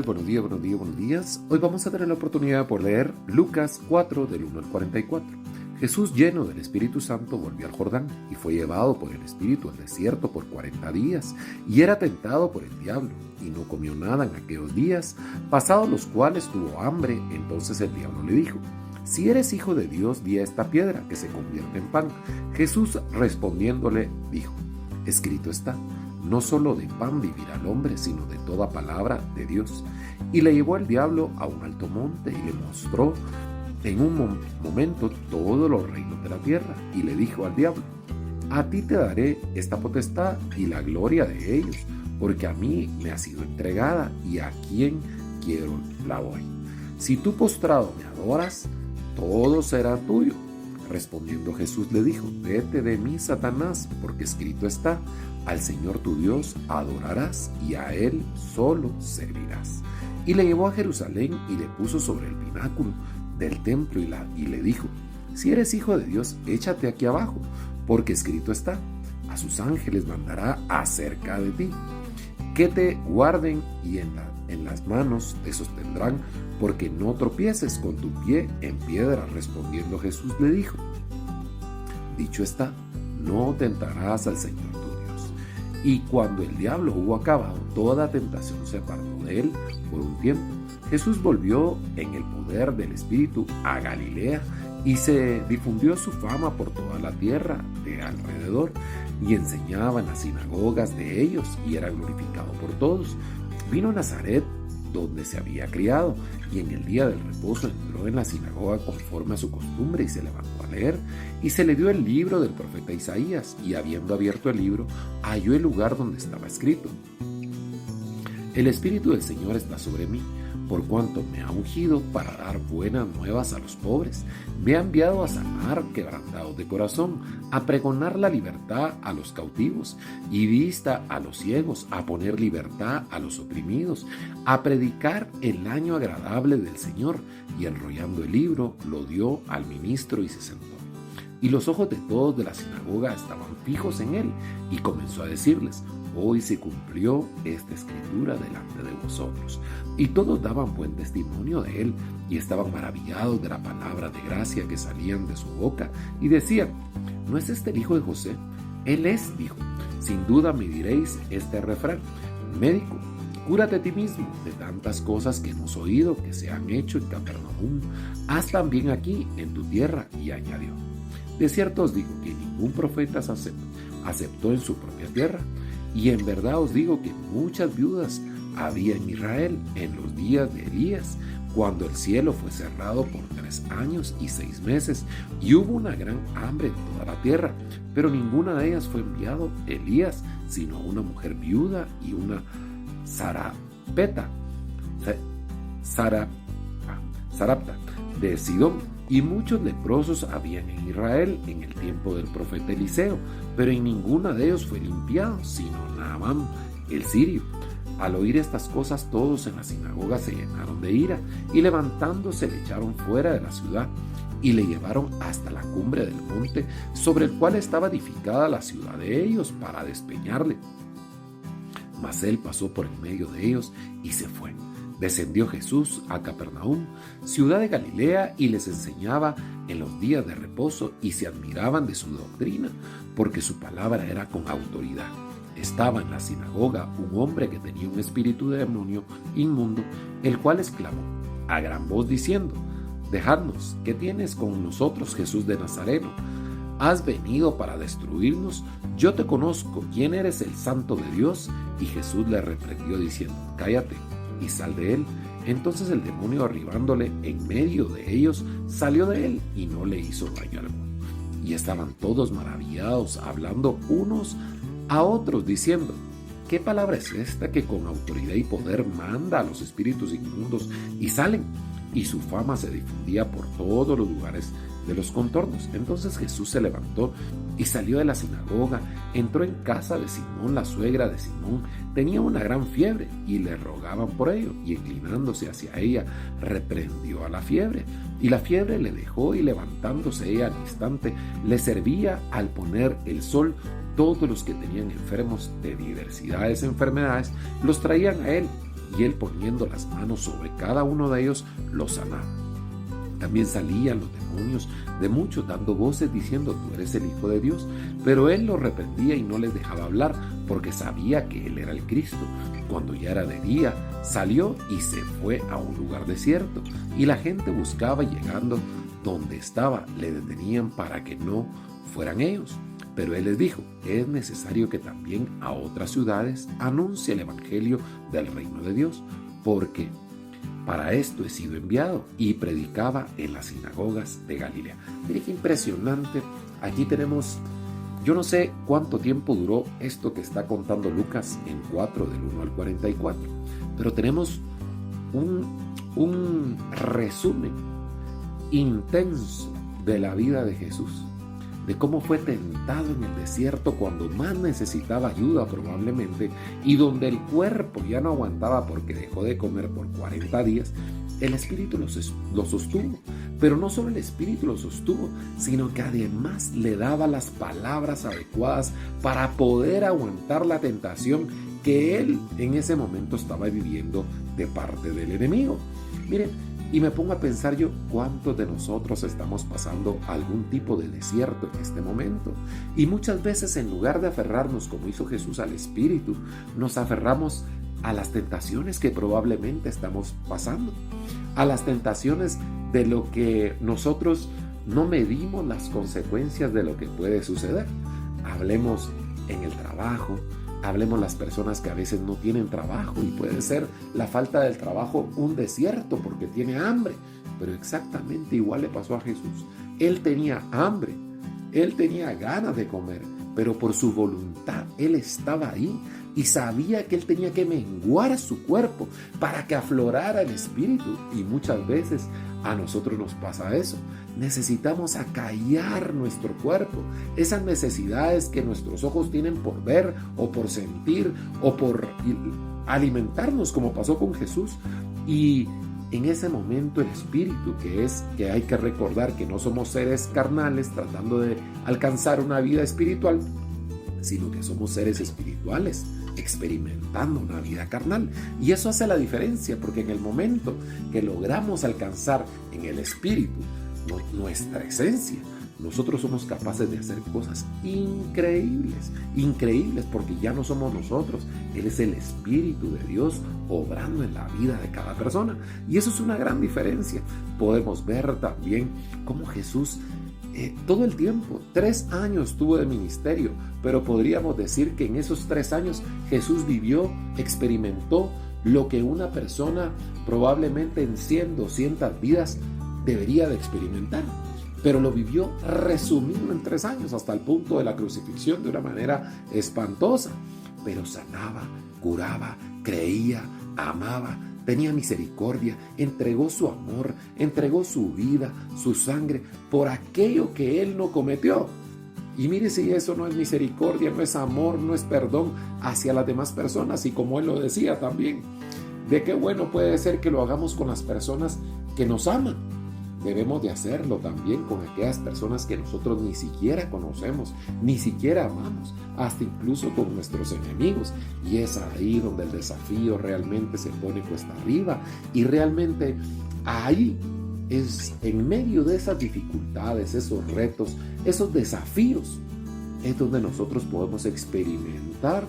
Buenos días, buenos días, buenos días. Hoy vamos a tener la oportunidad de leer Lucas 4 del 1 al 44. Jesús, lleno del Espíritu Santo, volvió al Jordán y fue llevado por el Espíritu al desierto por 40 días y era tentado por el diablo y no comió nada en aquellos días, pasados los cuales tuvo hambre. Entonces el diablo le dijo: si eres hijo de Dios, di a esta piedra que se convierta en pan. Jesús respondiéndole dijo: escrito está, no solo de pan vivirá el hombre, sino de toda palabra de Dios. Y le llevó el diablo a un alto monte y le mostró en un momento todos los reinos de la tierra. Y le dijo al diablo: a ti te daré esta potestad y la gloria de ellos, porque a mí me ha sido entregada y a quien quiero la doy. Si tú postrado me adoras, todo será tuyo. Respondiendo Jesús le dijo: vete de mí, Satanás, porque escrito está, al Señor tu Dios adorarás y a Él solo servirás. Y le llevó a Jerusalén y le puso sobre el pináculo del templo y le dijo: si eres hijo de Dios, échate aquí abajo, porque escrito está, a sus ángeles mandará acerca de ti, que te guarden y en las manos te sostendrán, porque no tropieces con tu pie en piedra. Respondiendo Jesús le dijo: dicho está, no tentarás al Señor tu Dios. Y cuando el diablo hubo acabado toda tentación, se apartó de él por un tiempo. Jesús volvió en el poder del Espíritu a Galilea y se difundió su fama por toda la tierra de alrededor, y enseñaba en las sinagogas de ellos y era glorificado por todos. Vino a Nazaret, donde se había criado, y en el día del reposo entró en la sinagoga conforme a su costumbre y se levantó a leer, y se le dio el libro del profeta Isaías, y habiendo abierto el libro, halló el lugar donde estaba escrito: el Espíritu del Señor está sobre mí, por cuanto me ha ungido para dar buenas nuevas a los pobres. Me ha enviado a sanar quebrantados de corazón, a pregonar la libertad a los cautivos y vista a los ciegos, a poner libertad a los oprimidos, a predicar el año agradable del Señor. Y enrollando el libro, lo dio al ministro y se sentó. Y los ojos de todos de la sinagoga estaban fijos en él, y comenzó a decirles: hoy se cumplió esta escritura delante de vosotros. Y todos daban buen testimonio de él, y estaban maravillados de la palabra de gracia que salían de su boca, y decían: ¿no es este el hijo de José? Él es, dijo. Sin duda me diréis este refrán: médico, cúrate a ti mismo. De tantas cosas que hemos oído que se han hecho en Capernaum, haz también aquí en tu tierra. Y añadió: de cierto os digo que ningún profeta aceptó en su propia tierra. Y en verdad os digo que muchas viudas había en Israel en los días de Elías, cuando el cielo fue cerrado por 3 años y 6 meses, y hubo una gran hambre en toda la tierra, pero ninguna de ellas fue enviado Elías, sino una mujer viuda y una Sarapta de Sidón. Y muchos leprosos habían en Israel en el tiempo del profeta Eliseo, pero en ninguna de ellos fue limpiado, sino Naamán el sirio. Al oír estas cosas, todos en la sinagoga se llenaron de ira, y levantándose le echaron fuera de la ciudad, y le llevaron hasta la cumbre del monte sobre el cual estaba edificada la ciudad de ellos, para despeñarle. Mas él pasó por en medio de ellos y se fue. Descendió Jesús a Capernaum, ciudad de Galilea, y les enseñaba en los días de reposo, y se admiraban de su doctrina, porque su palabra era con autoridad. Estaba en la sinagoga un hombre que tenía un espíritu de demonio inmundo, el cual exclamó a gran voz diciendo: dejadnos, ¿qué tienes con nosotros, Jesús de Nazareno? ¿Has venido para destruirnos? Yo te conozco, quién eres, el Santo de Dios. Y Jesús le reprendió diciendo: cállate y sal de él. Entonces el demonio, arribándole en medio de ellos, salió de él y no le hizo daño alguno. Y estaban todos maravillados, hablando unos a otros, diciendo: ¿qué palabra es esta que con autoridad y poder manda a los espíritus inmundos y salen? Y su fama se difundía por todos los lugares de los contornos. Entonces Jesús se levantó y salió de la sinagoga, entró en casa de Simón, la suegra de Simón. Tenía una gran fiebre y le rogaban por ello, y inclinándose hacia ella, reprendió a la fiebre. Y la fiebre le dejó, y levantándose ella al instante, le servía al poner el sol. Todos los que tenían enfermos de diversidades enfermedades los traían a él, y él, poniendo las manos sobre cada uno de ellos, los sanaba. También salían los demonios de muchos, dando voces diciendo: tú eres el Hijo de Dios. Pero él los reprendía y no les dejaba hablar, porque sabía que él era el Cristo. Cuando ya era de día, salió y se fue a un lugar desierto. Y la gente buscaba, y llegando donde estaba, le detenían para que no fueran ellos. Pero él les dijo: es necesario que también a otras ciudades anuncie el evangelio del reino de Dios, porque para esto he sido enviado. Y predicaba en las sinagogas de Galilea. Mire qué impresionante. Aquí tenemos, yo no sé cuánto tiempo duró esto que está contando Lucas en 4 del 1 al 44, pero tenemos un resumen intenso de la vida de Jesús, de cómo fue tentado en el desierto cuando más necesitaba ayuda probablemente, y donde el cuerpo ya no aguantaba porque dejó de comer por 40 días, el Espíritu lo sostuvo. Pero no solo el Espíritu lo sostuvo, sino que además le daba las palabras adecuadas para poder aguantar la tentación que él en ese momento estaba viviendo de parte del enemigo. Miren, y me pongo a pensar yo, ¿cuántos de nosotros estamos pasando algún tipo de desierto en este momento? Y muchas veces, en lugar de aferrarnos, como hizo Jesús, al Espíritu, nos aferramos a las tentaciones que probablemente estamos pasando, a las tentaciones de lo que nosotros no medimos las consecuencias de lo que puede suceder. Hablemos en el trabajo, hablemos las personas que a veces no tienen trabajo, y puede ser la falta del trabajo un desierto porque tiene hambre, pero exactamente igual le pasó a Jesús. Él tenía hambre, él tenía ganas de comer, pero por su voluntad él estaba ahí y sabía que él tenía que menguar su cuerpo para que aflorara el Espíritu. Y muchas veces a nosotros nos pasa eso. Necesitamos acallar nuestro cuerpo, esas necesidades que nuestros ojos tienen por ver o por sentir o por alimentarnos, como pasó con Jesús. Y en ese momento el Espíritu, que hay que recordar que no somos seres carnales tratando de alcanzar una vida espiritual, sino que somos seres espirituales experimentando una vida carnal. Y eso hace la diferencia, porque en el momento que logramos alcanzar en el Espíritu nuestra esencia, nosotros somos capaces de hacer cosas increíbles, porque ya no somos nosotros, Él es el Espíritu de Dios obrando en la vida de cada persona. Y eso es una gran diferencia. Podemos ver también cómo Jesús todo el tiempo, 3 años tuvo de ministerio, pero podríamos decir que en esos 3 años Jesús vivió, experimentó lo que una persona probablemente en 100, 200 vidas debería de experimentar, pero lo vivió resumido en 3 años, hasta el punto de la crucifixión, de una manera espantosa. Pero sanaba, curaba, creía, amaba, tenía misericordia, entregó su amor, entregó su vida, su sangre, por aquello que él no cometió. Y mire si eso no es misericordia, no es amor, no es perdón hacia las demás personas. Y como él lo decía también, de qué bueno puede ser que lo hagamos con las personas que nos aman. Debemos de hacerlo también con aquellas personas que nosotros ni siquiera conocemos, ni siquiera amamos, hasta incluso con nuestros enemigos. Y es ahí donde el desafío realmente se pone cuesta arriba. Y realmente ahí es, en medio de esas dificultades, esos retos, esos desafíos, es donde nosotros podemos experimentar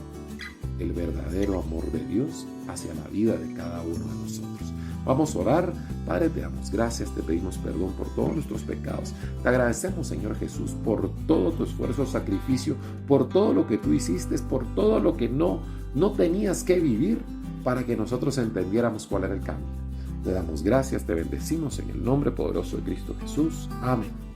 el verdadero amor de Dios hacia la vida de cada uno de nosotros. Vamos a orar. Padre, te damos gracias, te pedimos perdón por todos nuestros pecados. Te agradecemos, Señor Jesús, por todo tu esfuerzo, sacrificio, por todo lo que tú hiciste, por todo lo que no tenías que vivir para que nosotros entendiéramos cuál era el camino. Te damos gracias, te bendecimos en el nombre poderoso de Cristo Jesús. Amén.